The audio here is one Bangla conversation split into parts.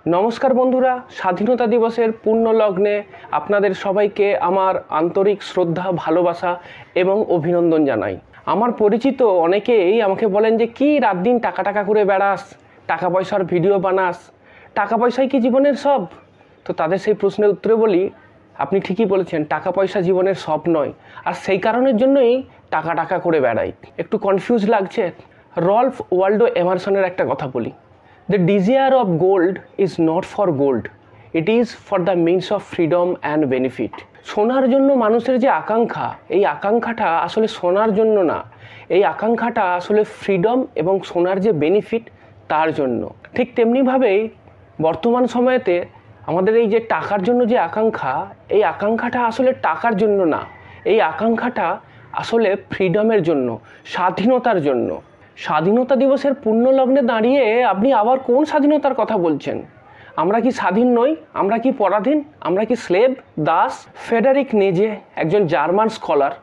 নমস্কার বন্ধুরা, স্বাধীনতা দিবসের পূর্ণ লগ্নে আপনাদের সবাইকে আমার আন্তরিক শ্রদ্ধা, ভালোবাসা এবং অভিনন্দন জানাই। আমার পরিচিত অনেকেই আমাকে বলেন যে কি রাত দিন টাকা টাকা করে বেড়াস, টাকা পয়সার ভিডিও বানাস, টাকা পয়সাই কি জীবনের সব? তো তাদের সেই প্রশ্নের উত্তরে বলি, আপনি ঠিকই বলেছেন, টাকা পয়সা জীবনের সব নয়, আর সেই কারণের জন্যই টাকা টাকা করে বেড়াই। একটু কনফিউজ লাগছে? রল্ফ ওয়াল্ডো এমারসনের একটা কথা বলি, The desire of gold is not for gold, it is for the means of freedom and benefit. সোনার জন্য মানুষের যে আকাঙ্ক্ষা, এই আকাঙ্ক্ষাটা আসলে সোনার জন্য না, এই আকাঙ্ক্ষাটা আসলে ফ্রিডম এবং সোনার যে বেনিফিট তার জন্য। ঠিক তেমনিভাবেই বর্তমান সময়েতে আমাদের এই যে টাকার জন্য যে আকাঙ্ক্ষা, এই আকাঙ্ক্ষাটা আসলে টাকার জন্য না, এই আকাঙ্ক্ষাটা আসলে ফ্রিডমের জন্য, স্বাধীনতার জন্য। স্বাধীনতা দিবসের পূর্ণ লগ্নে দাঁড়িয়ে আপনি আবার কোন স্বাধীনতার কথা বলছেন? আমরা কি স্বাধীন নই? আমরা কি পরাধীন? আমরা কি স্লেভ, দাস? ফ্রেডারিক নেজে, একজন জার্মান স্কলার,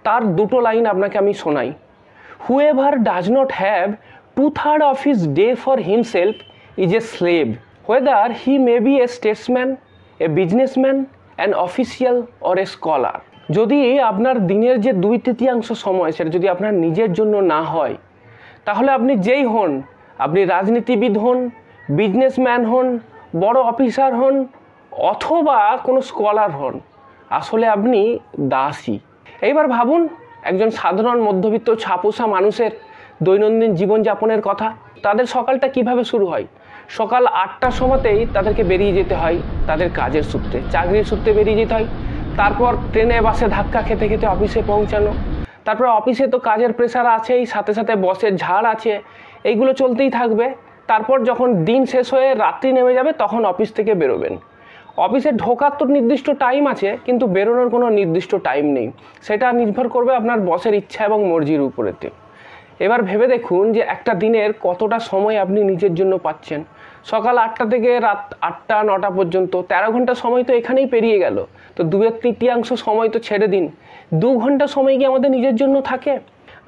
তার দুটো লাইন আপনাকে আমি শোনাই। Whoever does not have 2/3 of his day for himself is a slave, whether he may be a statesman, a businessman, an official or a scholar. যদি আপনার দিনের যে 2/3 সময় সেটা যদি আপনার নিজের জন্য না হয়, তাহলে আপনি যেই হন, আপনি রাজনীতিবিদ হন, বিজনেসম্যান হন, বড় অফিসার হন, অথবা কোনো স্কলার হন, আসলে আপনি দাসী। এইবার ভাবুন একজন সাধারণ মধ্যবিত্ত ছাপোষা মানুষের দৈনন্দিন জীবনযাপনের কথা। তাদের সকালটা কিভাবে শুরু হয়? সকাল 8টার সময়তেই তাদেরকে বেরিয়ে যেতে হয় তাদের কাজের সূত্রে, চাকরির সূত্রে বেরিয়ে যেতে হয়। তারপর ট্রেনে বাসে ধাক্কা খেতে খেতে অফিসে পৌঁছানো, তারপর অফিসে তো কাজের প্রেশার আছেই, সাথে সাথে বসের ঝাড় আছে, এইগুলো চলতেই থাকবে। তারপর যখন দিন শেষ হয়ে রাত্রি নেমে যাবে তখন অফিস থেকে বেরোবেন। অফিসে ঢোকার তো নির্দিষ্ট টাইম আছে, কিন্তু বেরোনোর কোনো নির্দিষ্ট টাইম নেই, সেটা নির্ভর করবে আপনার বসের ইচ্ছা এবং মর্জির উপরেতে। এবার ভেবে দেখুন যে একটা দিনের কতটা সময় আপনি নিজের জন্য পাচ্ছেন। সকাল 8টা থেকে রাত 8টা 9টা পর্যন্ত 13 ঘন্টা সময় তো এখানেই পেরিয়ে গেল। তো 2/3 সময় তো ছেড়ে দিন, 2 ঘন্টা সময় কি আমাদের নিজের জন্য থাকে?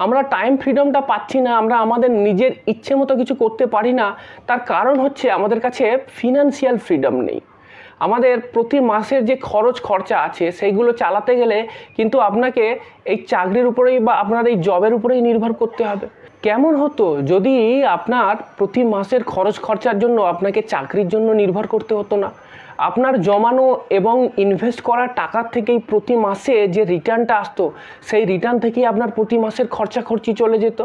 আমরা টাইম ফ্রিডমটা পাচ্ছি না, আমরা আমাদের নিজের ইচ্ছে মতো কিছু করতে পারি না। তার কারণ হচ্ছে আমাদের কাছে ফিনান্সিয়াল ফ্রিডম নেই। আমাদের প্রতি মাসের যে খরচা আছে সেইগুলো চালাতে গেলে কিন্তু আপনাকে এই চাকরির উপরেই বা আপনার এই জবের উপরেই নির্ভর করতে হবে। কেমন হতো যদি আপনার প্রতি মাসের খরচার জন্য আপনাকে চাকরির জন্য নির্ভর করতে হতো না? আপনার জমানো এবং ইনভেস্ট করা টাকার থেকেই প্রতি মাসে যে রিটার্নটা আসতো, সেই রিটার্ন থেকেই আপনার প্রতি মাসের খরচি চলে যেত।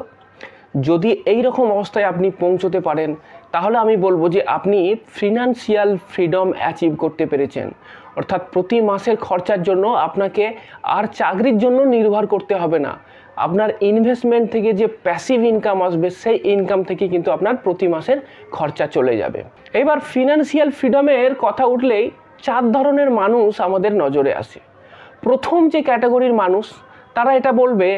যদি এই রকম অবস্থায় আপনি পৌঁছতে পারেন, তাহলে আমি বলবো যে আপনি ফিনান্সিয়াল ফ্রিডম অ্যাচিভ করতে পেরেছেন। অর্থাৎ প্রতি মাসের খরচার জন্য আপনাকে আর চাকরির জন্য নির্ভর করতে হবে না। আপনার ইনভেস্টমেন্ট থেকে যে প্যাসিভ ইনকাম আসবে, সেই ইনকাম থেকে কিন্তু আপনার প্রতি মাসের খরচা চলে যাবে। এবার ফিনান্সিয়াল ফ্রিডমের কথা উঠলেই 4 ধরনের মানুষ আমাদের নজরে আসে। প্রথম যে ক্যাটাগরির মানুষ, তারা এটা বলবে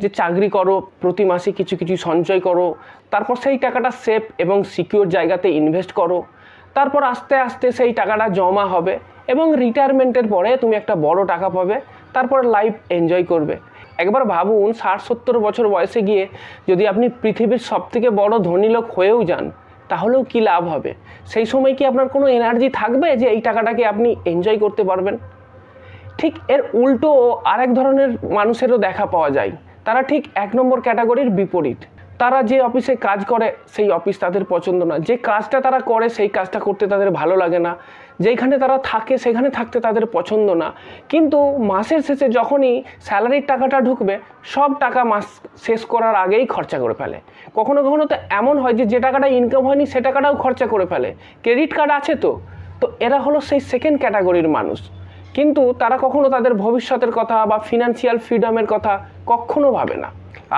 যে চাকরি করো, প্রতি মাসে কিছু কিছু সঞ্চয় করো, তারপর সেই টাকাটা সেফ এবং সিকিউর জায়গাতে ইনভেস্ট করো, তারপর আস্তে আস্তে সেই টাকাটা জমা হবে এবং রিটায়ারমেন্টের পরে তুমি একটা বড় টাকা পাবে, তারপর লাইফ এনজয় করবে। একবার ভাবুন 60-70 বছর বয়সে গিয়ে যদি আপনি পৃথিবীর সবথেকে বড় ধনী লোক হয়েও যান, তাহলেও কি লাভ হবে? সেই সময় কি আপনার কোনো এনার্জি থাকবে যে এই টাকাটাকে আপনি এনজয় করতে পারবেন? ঠিক এর উল্টো আরেক ধরনের মানুষেরও দেখা পাওয়া যায়। তারা ঠিক 1 নম্বর ক্যাটাগরির বিপরীত। তারা যে অফিসে কাজ করে সেই অফিস তাদের পছন্দ না, যে কাজটা তারা করে সেই কাজটা করতে তাদের ভালো লাগে না, যেখানে তারা থাকে সেখানে থাকতে তাদের পছন্দ না। কিন্তু মাসের শেষে যখনই স্যালারির টাকাটা ঢুকবে, সব টাকা মাস শেষ করার আগেই খরচা করে ফেলে। কখনো কখনো তো এমন হয় যে টাকাটা ইনকাম হয়নি সে টাকাটাও খরচা করে ফেলে। ক্রেডিট কার্ড আছে তো এরা হলো সেই সেকেন্ড ক্যাটাগরির মানুষ। কিন্তু তারা কখনো তাদের ভবিষ্যতের কথা বা ফিনান্সিয়াল ফ্রিডমের কথা কখনো ভাবে না।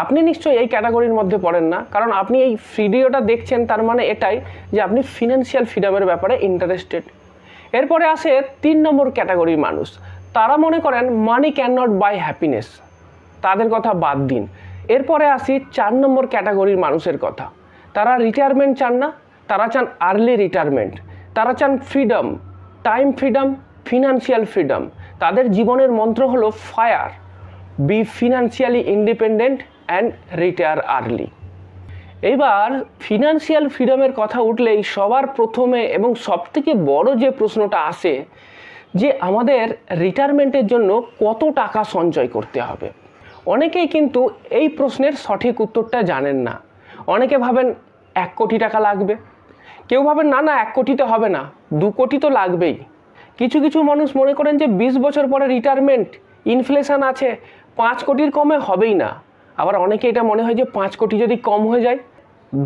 আপনি নিশ্চয়ই এই ক্যাটাগরির মধ্যে পড়েন না, কারণ আপনি এই ভিডিওটা দেখছেন, তার মানে এটাই যে আপনি ফিনান্সিয়াল ফ্রিডমের ব্যাপারে ইন্টারেস্টেড। এরপরে আসে 3 নম্বর ক্যাটাগরির মানুষ। তারা মনে করেন money can not by happiness, তাদের কথা বাদ দিন। এরপরে আসি 4 নম্বর ক্যাটাগরির মানুষের কথা। তারা রিটায়ারমেন্ট চান না, তারা চান আর্লি রিটায়ারমেন্ট, তারা চান freedom, time freedom, financial freedom. তাদের জীবনের মন্ত্র হলো fire, be financially independent and retire early. এবার ফিনান্সিয়াল ফ্রিডমের কথা উঠলেই সবার প্রথমে এবং সবথেকে বড় যে প্রশ্নটা আসে যে আমাদের রিটায়ারমেন্টের জন্য কত টাকা সঞ্চয় করতে হবে। অনেকেই কিন্তু এই প্রশ্নের সঠিক উত্তরটা জানেন না। অনেকে ভাবেন 1 কোটি টাকা লাগবে, কেউ ভাবেন না না 1 কোটিতে হবে না, 2 কোটি তো লাগবেই। কিছু কিছু মানুষ মনে করেন যে 20 বছর পরে রিটায়ারমেন্ট, ইনফ্লেশন আছে, 5 কোটির কমে হবেই না। আবার অনেকে এটা মনে হয় যে 5 কোটি যদি কম হয়ে যায়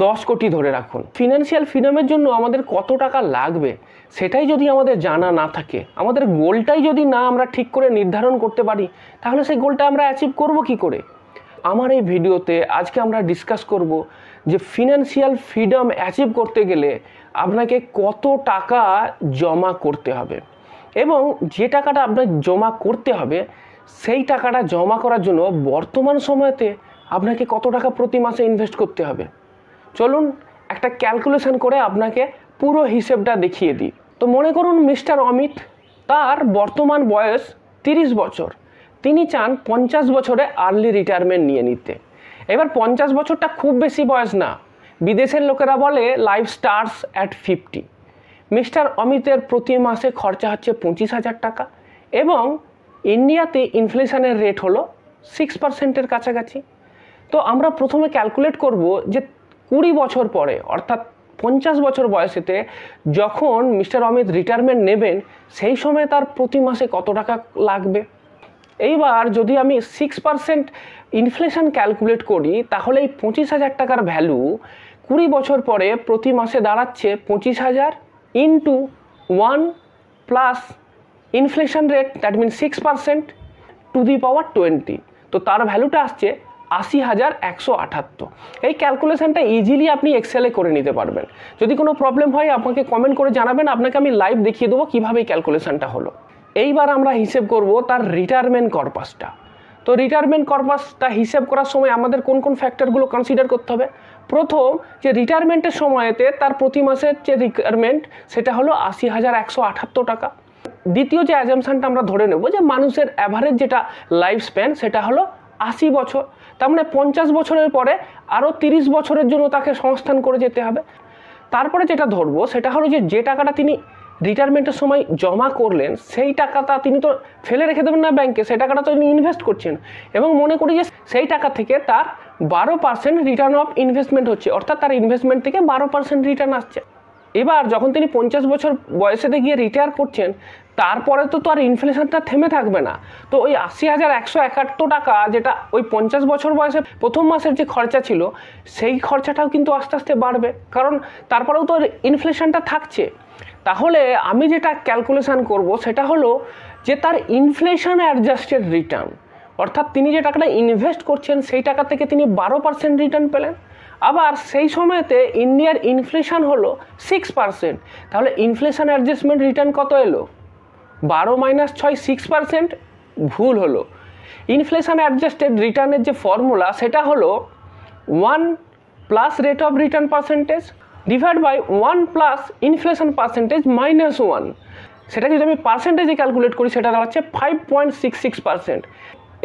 10 কোটি ধরে রাখুন। ফিনান্সিয়াল ফ্রিডমের জন্য আমাদের কত টাকা লাগবে সেটাই যদি আমাদের জানা না থাকে, আমাদের গোলটাই যদি না আমরা ঠিক করে নির্ধারণ করতে পারি, তাহলে সেই গোলটা আমরা অ্যাচিভ করব কি করে। আমার এই ভিডিওতে আজকে আমরা ডিসকাস করব যে ফিনান্সিয়াল ফ্রিডম অ্যাচিভ করতে গেলে আপনাকে কত টাকা জমা করতে হবে এবং যে টাকাটা আপনার জমা করতে হবে সেই টাকাটা জমা করার জন্য বর্তমান সময়তে আপনাকে কত টাকা প্রতি মাসে ইনভেস্ট করতে হবে। চলুন একটা ক্যালকুলেশন করে আপনাকে পুরো হিসেবটা দেখিয়ে দিই। তো মনে করুন মিস্টার অমিত, তার বর্তমান বয়স 30 বছর, তিনি চান 50 বছরে আর্লি রিটায়ারমেন্ট নিয়ে নিতে। এবার 50 বছরটা খুব বেশি বয়স না, বিদেশের লোকেরা বলে লাইফ স্টার্টস অ্যাট 50। মিস্টার অমিতের প্রতি মাসে খরচা হচ্ছে 25,000 টাকা এবং ইন্ডিয়াতে ইনফ্লেশনের রেট হলো 6%-এর কাছাকাছি। তো আমরা প্রথমে ক্যালকুলেট করব যে 20 বছর পরে অর্থাৎ 50 বছর বয়সেতে যখন মিস্টার অমিত রিটায়ারমেন্ট নেবেন সেই সময় তার প্রতি মাসে কত টাকা লাগবে। এইবার যদি আমি 6% ইনফ্লেশন ক্যালকুলেট করি তাহলে এই 25,000 টাকার ভ্যালু 20 বছর পরে প্রতি মাসে দাঁড়াচ্ছে 25,000 into 1 plus inflation rate, that mean 6% to the power 20। তো তার ভ্যালুটা আসছে 80,178। এই ক্যালকুলেশনটা ইজিলি আপনি এক্সেলে করে নিতে পারবেন। যদি কোনো প্রবলেম হয় আমাকে কমেন্ট করে জানাবেন, আপনাকে আমি লাইভ দেখিয়ে দেবো কীভাবে এই ক্যালকুলেশনটা হলো। এইবার আমরা হিসেব করব তার রিটায়ারমেন্ট কর্পাসটা। তো রিটায়ারমেন্ট কর্পাসটা হিসেব করার সময় আমাদের কোন কোন ফ্যাক্টরগুলো কনসিডার করতে হবে। প্রথম, যে রিটায়ারমেন্টের সময়তে তার প্রতি মাসের যে রিটায়ারমেন্ট সেটা হলো 80,178 টাকা। দ্বিতীয় যে অ্যাজাম্পশনটা আমরা ধরে নেব যে মানুষের অ্যাভারেজ যেটা লাইফ স্প্যান সেটা হলো 80 বছর, তার মানে 50 বছরের পরে আরও 30 বছরের জন্য তাকে সংস্থান করে যেতে হবে। তারপরে যেটা ধরবো সেটা হলো যে টাকাটা তিনি রিটায়ারমেন্টের সময় জমা করলেন সেই টাকাটা তিনি তো ফেলে রেখে দেবেন না ব্যাংকে, সেই টাকাটা তো তিনি ইনভেস্ট করছেন এবং মনে করি যে সেই টাকা থেকে তার 12% রিটার্ন অফ ইনভেস্টমেন্ট হচ্ছে, অর্থাৎ তার ইনভেস্টমেন্ট থেকে 12% রিটার্ন আসছে। এবার যখন তিনি 50 বছর বয়সেতে গিয়ে রিটায়ার করছেন তারপরে তো আর ইনফ্লেশনটা থেমে থাকবে না। তো ওই 80,171 টাকা যেটা ওই 50 বছর বয়সে প্রথম মাসের যে খরচা ছিল সেই খরচাটাও কিন্তু আস্তে আস্তে বাড়বে, কারণ তারপরেও তো ইনফ্লেশনটা থাকছে। তাহলে আমি যেটা ক্যালকুলেশন করব সেটা হলো যে তার ইনফ্লেশন অ্যাডজাস্টেড রিটার্ন, অর্থাৎ তিনি যে টাকাটা ইনভেস্ট করছেন সেই টাকা থেকে তিনি 12% রিটার্ন পেলেন। আবার সেই সময়তে ইন্ডিয়ার ইনফ্লেশন হলো 6%, তাহলে ইনফ্লেশন অ্যাডজাস্টমেন্ট রিটার্ন কত এলো? 12 - 6 6%, ভুল হলো। ইনফ্লেশন অ্যাডজাস্টেড রিটার্নের যে ফর্মুলা সেটা হলো 1 plus rate of return percentage divide by 1 plus inflation percentage minus 1। সেটাকে যদি আমি পার্সেন্টেজে ক্যালকুলেট করি সেটা দাঁড়াচ্ছে 5.66%।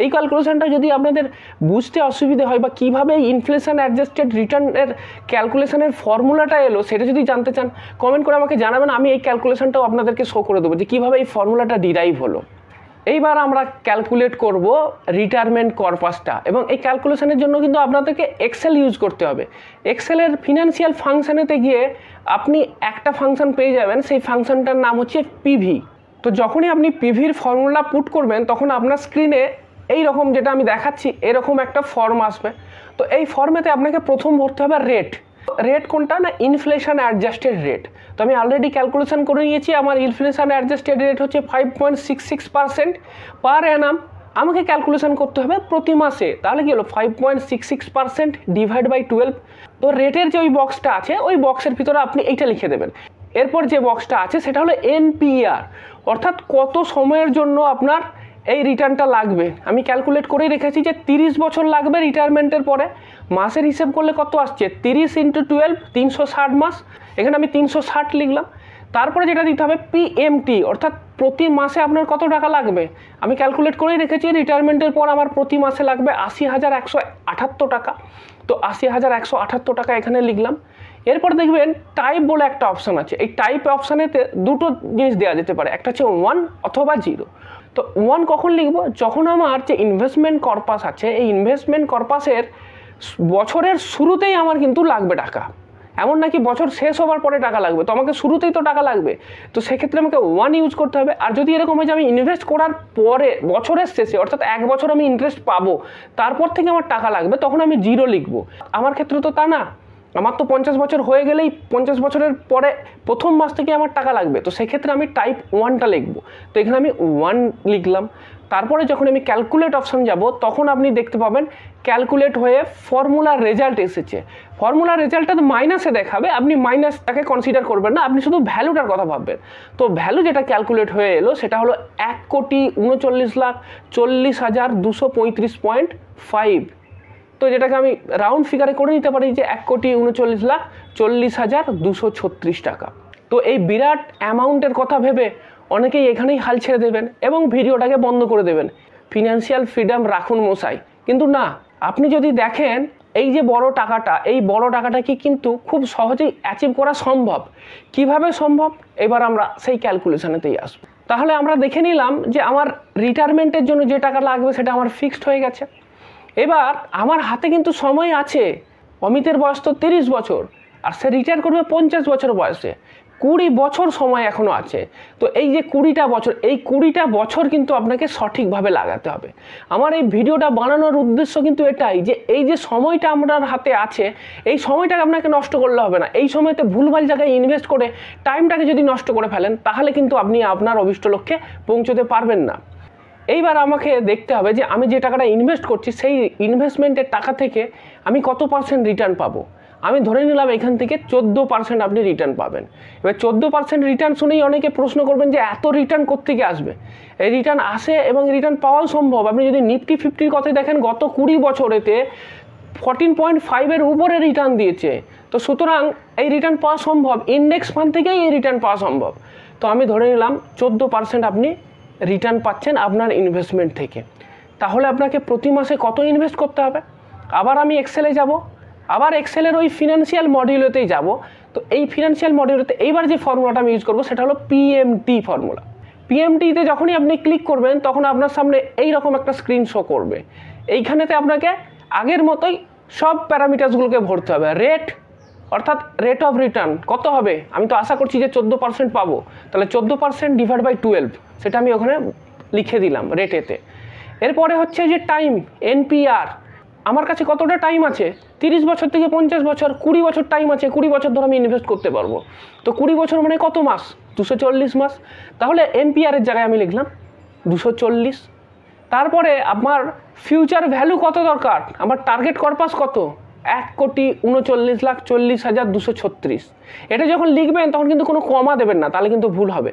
এই ক্যালকুলেশনটা যদি আপনাদের বুঝতে অসুবিধে হয় বা কীভাবে ইনফ্লেশন অ্যাডজাস্টেড রিটার্নের ক্যালকুলেশনের ফর্মুলাটা এলো সেটা যদি জানতে চান কমেন্ট করে আমাকে জানাবেন, আমি এই ক্যালকুলেশনটাও আপনাদেরকে শো করে দেবো যে কীভাবে এই ফর্মুলাটা ডিরাইভ হলো। এইবার আমরা ক্যালকুলেট করব রিটায়ারমেন্ট কর্পাসটা এবং এই ক্যালকুলেশনের জন্য কিন্তু আপনাদেরকে এক্সেল ইউজ করতে হবে। এক্সেলের ফিনান্সিয়াল ফাংশানেতে গিয়ে আপনি একটা ফাংশন পেয়ে যাবেন, সেই ফাংশনটার নাম হচ্ছে পিভি। তো যখনই আপনি পিভির ফর্মুলা পুট করবেন তখন আপনার স্ক্রিনে এই রকম যেটা আমি দেখাচ্ছি এরকম একটা ফর্ম আসবে। তো এই ফর্মেতে আপনাকে প্রথম ভরতে হবে রেট কোনটা না ইনফ্লেশন অ্যাডজাস্টেড রেট। তো আমি অলরেডি ক্যালকুলেশন করে নিয়েছি, আমার ইনফ্লেশন অ্যাডজাস্টেড রেট হচ্ছে 5.66% পার অ্যানাম। আমাকে ক্যালকুলেশন করতে হবে প্রতি মাসে, তাহলে কি হলো 5.66% ডিভাইড বাই 12। তো রেটের যে ওই বক্সটা আছে ওই বক্সের ভিতরে আপনি এইটা লিখে দেবেন। এরপর যে বক্সটা আছে সেটা হলো এনপিআর, অর্থাৎ কত সময়ের জন্য আপনার এই রিটার্নটা লাগবে। আমি ক্যালকুলেট করেই রেখেছি যে 30 বছর লাগবে রিটায়ারমেন্টের পরে। মাসের হিসেব করলে কত আসছে 30 × 12 360 মাস, এখানে আমি 360 লিখলাম। তারপরে যেটা দিতে হবে পিএমটি, অর্থাৎ প্রতি মাসে আপনার কত টাকা লাগবে। আমি ক্যালকুলেট করেই রেখেছি রিটায়ারমেন্টের পর আমার প্রতি মাসে লাগবে 80,178 টাকা। তো তো 80,178 টাকা এখানে লিখলাম। এরপর দেখবেন টাইপ বলে একটা অপশান আছে। এই টাইপ অপশানেতে দুটো জিনিস দেওয়া যেতে পারে, একটা হচ্ছে 1 অথবা 0। তো 1 কখন লিখব? যখন আমার যে ইনভেস্টমেন্ট কর্পাস আছে, এই ইনভেস্টমেন্ট কর্পাসের বছরের শুরুতেই আমার কিন্তু লাগবে টাকা। এমন নাকি বছর শেষ হওয়ার পরে টাকা লাগবে, তো আমাকে শুরুতেই তো টাকা লাগবে, তো সেক্ষেত্রে আমাকে 1 ইউজ করতে হবে। আর যদি এরকম হয় যে আমি ইনভেস্ট করার পরে বছরের শেষে, অর্থাৎ 1 বছর আমি ইন্টারেস্ট পাবো, তারপর থেকে আমার টাকা লাগবে, তখন আমি 0 লিখবো। আমার ক্ষেত্রে তো তা না, আমার তো 50 বছর হয়ে গেলেই 50 বছরের পরে প্রথম মাস থেকে আমার টাকা লাগবে, তো সেক্ষেত্রে আমি টাইপ 1টা লিখবো। তো এখানে আমি 1 লিখলাম। তারপরে যখন আমি ক্যালকুলেট অপশান যাব, তখন আপনি দেখতে পাবেন ক্যালকুলেট হয়ে ফর্মুলার রেজাল্ট এসেছে। ফর্মুলার রেজাল্টটা তো মাইনাসে দেখাবে, আপনি মাইনাসটাকে কনসিডার করবেন না, আপনি শুধু ভ্যালুটার কথা ভাববেন। তো ভ্যালু যেটা ক্যালকুলেট হয়ে এলো সেটা হলো 1,39,40,235.5। তো যেটাকে আমি রাউন্ড ফিগারে করে নিতে পারি যে 1,39,40,236 টাকা। তো এই বিরাট অ্যামাউন্টের কথা ভেবে অনেকেই এখানেই হাল ছেড়ে দেবেন এবং ভিডিওটাকে বন্ধ করে দেবেন, ফিনান্সিয়াল ফ্রিডম রাখুন মশাই। কিন্তু না, আপনি যদি দেখেন এই যে বড় টাকাটা, এই বড় টাকাটা কি কিন্তু খুব সহজেই অ্যাচিভ করা সম্ভব। কিভাবে সম্ভব? এবার আমরা সেই ক্যালকুলেশনেতেই আসবো। তাহলে আমরা দেখে নিলাম যে আমার রিটায়ারমেন্টের জন্য যে টাকা লাগবে সেটা আমার ফিক্সড হয়ে গেছে। এবার আমার হাতে কিন্তু সময় আছে। অমিতের বয়স তো 30 বছর, আর সে রিটায়ার করবে 50 বছর বয়সে। 20 বছর সময় এখনও আছে। তো এই যে 20টা বছর, এই 20টা বছর কিন্তু আপনাকে সঠিকভাবে লাগাতে হবে। আমার এই ভিডিওটা বানানোর উদ্দেশ্য কিন্তু এটাই যে এই যে সময়টা আপনার হাতে আছে, এই সময়টাকে আপনাকে নষ্ট করলে হবে না। এই সময়তে ভুলভাল জায়গায় ইনভেস্ট করে টাইমটাকে যদি নষ্ট করে ফেলেন, তাহলে কিন্তু আপনি আপনার অভিষ্ট লক্ষ্যে পৌঁছতে পারবেন না। এইবার আমাকে দেখতে হবে যে আমি যে টাকাটা ইনভেস্ট করছি, সেই ইনভেস্টমেন্টের টাকা থেকে আমি কত % রিটার্ন পাবো। আমি ধরে নিলাম এখান থেকে 14% আপনি রিটার্ন পাবেন। এবার 14% রিটার্ন শুনেই অনেকে প্রশ্ন করবেন যে এত রিটার্ন কোত্থেকে আসবে। এই রিটার্ন আসে এবং রিটার্ন পাওয়াও সম্ভব। আপনি যদি নিফটি 50-র কথাই দেখেন, গত 20 বছরেতে 14.5-এর উপরে রিটার্ন দিয়েছে। তো সুতরাং এই রিটার্ন পাওয়া সম্ভব, ইন্ডেক্স ফান্ড থেকেই এই রিটার্ন পাওয়া সম্ভব। তো আমি ধরে নিলাম 14% আপনি রিটার্ন পাচ্ছেন আপনার ইনভেস্টমেন্ট থেকে। তাহলে আপনাকে প্রতি মাসে কত ইনভেস্ট করতে হবে? আবার আমি এক্সেলে যাব, আবার এক্সেলের ওই ফিনান্সিয়াল মডিউলেতেই যাব। তো এই ফিনান্সিয়াল মডিউলেতে এইবার যে ফর্মুলাটা আমি ইউজ করবো সেটা হলো পিএমটি ফর্মুলা। পিএমটিতে যখনই আপনি ক্লিক করবেন, তখন আপনার সামনে এই রকম একটা স্ক্রিন শো করবে। এইখানেতে আপনাকে আগের মতোই সব প্যারামিটার্সগুলোকে ভরতে হবে। রেট, অর্থাৎ রেট অফ রিটার্ন কত হবে, আমি তো আশা করছি যে 14% পাবো, তাহলে 14% ডিভাইড বাই 12, সেটা আমি ওখানে লিখে দিলাম রেটেতে। এরপরে হচ্ছে যে টাইম, এনপিআর, আমার কাছে কতটা টাইম আছে, 30 বছর থেকে 50 বছর, 20 বছর টাইম আছে। 20 বছর ধরে আমি ইনভেস্ট করতে পারবো। তো 20 বছর মানে কত মাস? 240 মাস। তাহলে এনপিআরের জায়গায় আমি লিখলাম 240। তারপরে আমার ফিউচার ভ্যালু কত দরকার, আমার টার্গেট কর্পাস কত, 1,39,40,236। এটা যখন লিখবেন তখন কিন্তু কোনো কমা দেবেন না, তাহলে কিন্তু ভুল হবে।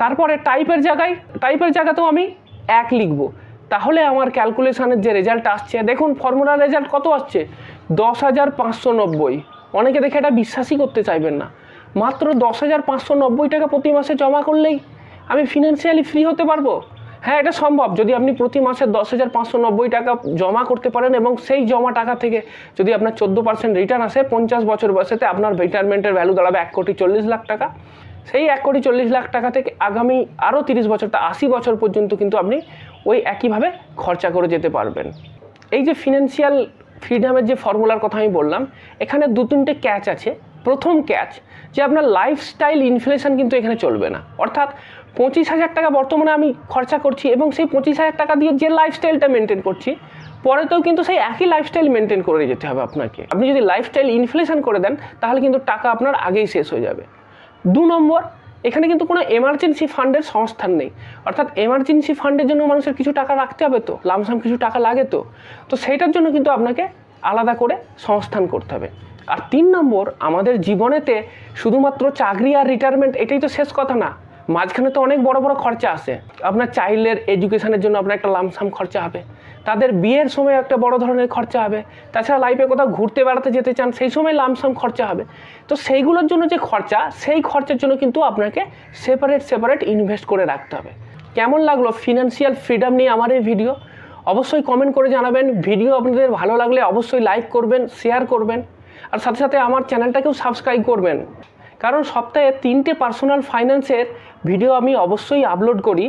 তারপরে টাইপের জায়গাতেও আমি 1 লিখব। তাহলে আমার ক্যালকুলেশনের যে রেজাল্ট আসছে, দেখুন ফর্মুলার রেজাল্ট কত আসছে, 10,590। অনেকে দেখে এটা বিশ্বাসই করতে চাইবেন না। মাত্র 10,590 টাকা প্রতি মাসে জমা করলেই আমি ফিনান্সিয়ালি ফ্রি হতে পারবো। হ্যাঁ, এটা সম্ভব যদি আপনি প্রতি মাসে 10,590 টাকা জমা করতে পারেন এবং সেই জমা টাকা থেকে যদি আপনার 14% রিটার্ন আসে, 50 বছর বয়সেতে আপনার রিটায়ারমেন্টের ভ্যালু দাঁড়াবে 1,40,00,000 টাকা। সেই 1,40,00,000 টাকা থেকে আগামী আরও 30 বছর, 80 বছর পর্যন্ত কিন্তু আপনি ওই একইভাবে খরচা করে যেতে পারবেন। এই যে ফিনান্সিয়াল ফ্রিডমের যে ফর্মুলার কথা আমি বললাম, এখানে 2-3টে ক্যাচ আছে। প্রথম ক্যাচ যে আপনার লাইফস্টাইল ইনফ্লেশন কিন্তু এখানে চলবে না। অর্থাৎ 25,000 টাকা বর্তমানে আমি খরচা করছি এবং সেই 25,000 টাকা দিয়ে যে লাইফস্টাইলটা মেনটেন করছি, পরেতেও কিন্তু সেই একই লাইফস্টাইল মেনটেন করে যেতে হবে আপনাকে। আপনি যদি লাইফস্টাইল ইনফ্লেশন করে দেন, তাহলে কিন্তু টাকা আপনার আগেই শেষ হয়ে যাবে। 2 নম্বর, এখানে কিন্তু কোনো এমার্জেন্সি ফান্ডের সংস্থান নেই। অর্থাৎ এমার্জেন্সি ফান্ডের জন্য মানুষের কিছু টাকা রাখতে হবে, তো লামসাম কিছু টাকা লাগে, তো সেইটার জন্য কিন্তু আপনাকে আলাদা করে সংস্থান করতে হবে। আর 3 নম্বর, আমাদের জীবনেতে শুধুমাত্র চাকরি আর রিটায়ারমেন্ট এটাই তো শেষ কথা না, মাঝখানে তো অনেক বড় বড় খরচা আসে। আপনার চাইল্ডের এডুকেশনের জন্য আপনার একটা লামসাম খরচা হবে, তাদের বিয়ের সময় একটা বড় ধরনের খরচা হবে, তাছাড়া লাইফে কোথাও ঘুরতে বেড়াতে যেতে চান সেই সময় লামসাম খরচা হবে। তো সেইগুলোর জন্য যে খরচা, সেই খরচার জন্য কিন্তু আপনাকে সেপারেট ইনভেস্ট করে রাখতে হবে। কেমন লাগলো ফিনান্সিয়াল ফ্রিডম নিয়ে আমার এই ভিডিও? অবশ্যই কমেন্ট করে জানাবেন। ভিডিও আপনাদের ভালো লাগলে অবশ্যই লাইক করবেন, শেয়ার করবেন, আর সাথে সাথে আমার চ্যানেলটাকেও সাবস্ক্রাইব করবেন। কারণ সপ্তাহে 3টে পার্সোনাল ফাইন্যান্সের ভিডিও আমি অবশ্যই আপলোড করি,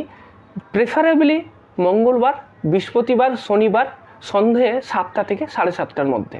প্রেফারেবলি মঙ্গলবার, বৃহস্পতিবার, শনিবার সন্ধে 7টা থেকে 7:30টার মধ্যে।